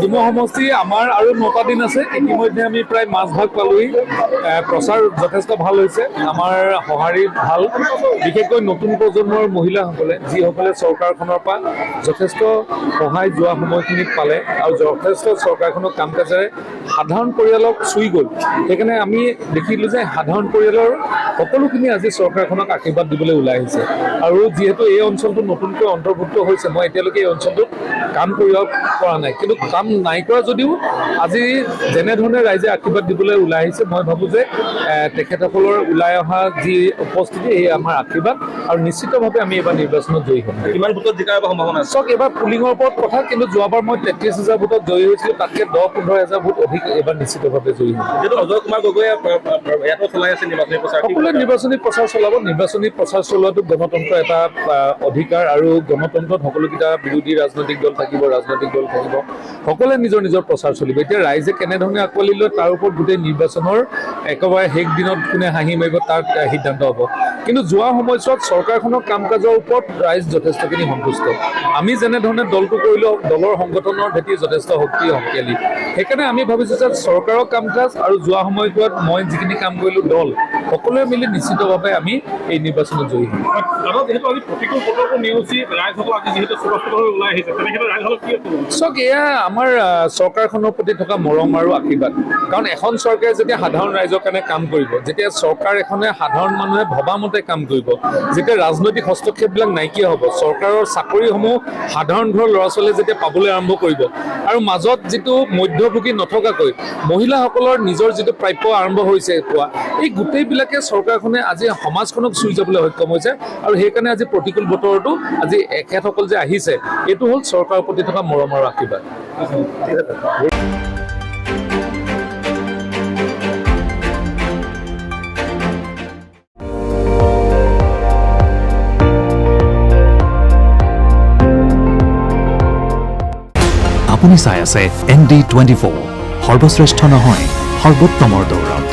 ডিমৌ সমষ্টি আমাৰ আৰু 9টা দিন আছে। ইতিমধ্যে আমি প্ৰায় মাজভাগ পালোহি। প্ৰচাৰ যথেষ্ট ভাল হৈছে। আমাৰ সঁহাৰি ভাল, বিশেষকৈ নতুন প্ৰজন্মৰ মহিলাসকলে যিসকলে চৰকাৰখনৰ পৰা যথেষ্ট সহায় যোৱা সময়খিনিত পালে আৰু যথেষ্ট চৰকাৰখনৰ কাম কাজেৰে সাধাৰণ পৰিয়ালক চুই গ'ল। সেইকাৰণে আমি দেখিলোঁ যে সাধাৰণ পৰিয়ালৰ সকলোখিনি আজি চৰকাৰখনক আশীৰ্বাদ দিবলৈ ওলাই আহিছে। আৰু যিহেতু এই অঞ্চলটো নতুনকৈ অন্তৰ্ভুক্ত হৈছে, মই এতিয়ালৈকে এই অঞ্চলটোত কাম কৰিব পৰা নাই, কিন্তু কাম নাই কৰা যদিও আজি যেনেধৰণে ৰাইজে আশীৰ্বাদ দিবলৈ ওলাই আহিছে, মই ভাবোঁ যে তেখেতসকলৰ ওলাই অহা যি উপস্থিতি এই আমাৰ আশীৰ্বাদ, আৰু নিশ্চিতভাৱে আমি এইবাৰ নিৰ্বাচনত জয়ী হ'ম। কিমান ভোটত জিকাৰ সম্ভাৱনা আছে? চাওক, এইবাৰ পুলিঙৰ ওপৰত কথা, কিন্তু যোৱাবাৰ মই 33,000 ভোটত জয়ী হৈছিলোঁ। তাতকৈ 10-15,000 ভোট অধিক এইবাৰ নিশ্চিতভাৱে জয়ী হ'ম। যিহেতু অজয় কুমাৰ গগৈয়ে ইয়াতো চলাই আছে নিৰ্বাচনী প্ৰচাৰ, সকলোৱে নিৰ্বাচনী প্ৰচাৰ চলাব। নিৰ্বাচনী প্ৰচাৰ চলোৱাটো গণতন্ত্ৰৰ এটা অধিকাৰ, আৰু গণতন্ত্ৰত সকলোকেইটা বিৰোধী ৰাজনৈতিক দল থাকিব, ৰাজনৈতিক দল থাকিব, সকলোৱে নিজৰ নিজৰ প্ৰচাৰ চলিব। এতিয়া ৰাইজে কেনেধৰণে আঁকোৱালি লয় তাৰ ওপৰত গোটেই নিৰ্বাচনৰ একেবাৰে শেষ দিনত কোনে হাঁহি মাৰিব তাৰ সিদ্ধান্ত হ'ব। কিন্তু যোৱা সময়ছোৱাত চৰকাৰখনৰ কাম কাজৰ ওপৰত ৰাইজ যথেষ্টখিনি সন্তুষ্ট। আমি যেনেধৰণে দলটো কৰিলোঁ, দলৰ সংগঠনৰ ভেটি যথেষ্ট শক্তিশালী। সেইকাৰণে আমি ভাবিছোঁ যে চৰকাৰৰ কাম কাজ আৰু যোৱা সময়ছোৱাত মই যিখিনি কাম কৰিলোঁ দল, সকলোৱে মিলি নিশ্চিতভাৱে আমি এই নিৰ্বাচনত জয়ী হ'ম। যিহেতু আজি প্ৰতিকূল বতৰটো নেওচি ৰাইজসকল আজি যিহেতু সুৰক্ষিতভাৱে ওলাই আহিছে, তেনেক্ষেত্ৰত ৰাইজসকলক কি ক'ব? চাওক, এয়া আমাৰ চৰকাৰখনৰ প্ৰতি থকা মৰম আৰু আশীৰ্বাদ। কাৰণ এখন চৰকাৰে যেতিয়া সাধাৰণ ৰাইজৰ কাৰণে কাম কৰিব, যেতিয়া চৰকাৰ এখনে সাধাৰণ মানুহে ভবা মতে কাম কৰিব, যেতিয়া ৰাজনৈতিক হস্তক্ষেপবিলাক নাইকিয়া হ'ব, চৰকাৰৰ চাকৰিসমূহ সাধাৰণ ঘৰৰ ল'ৰা ছোৱালীয়ে যেতিয়া পাবলৈ আৰম্ভ কৰিব, আৰু মাজত যিটো মধ্যভোগী নথকাকৈ মহিলাসকলৰ নিজৰ যিটো প্ৰাপ্য আৰম্ভ হৈছে পোৱা, এই গোটেইবিলাকে চৰকাৰখনে আজি সমাজখনক চুই যাবলৈ সক্ষম হৈছে। আৰু সেইকাৰণে আজি প্ৰতিকূল বতৰতো আজি এখেতসকল যে আহিছে, এইটো হ'ল চৰকাৰৰ প্ৰতি থকা মৰম আৰু আশীৰ্বাদ। আপুনি চাই আছে ND24, সৰ্বশ্ৰেষ্ঠ নহয় সৰ্বোত্তমৰ দৌৰত।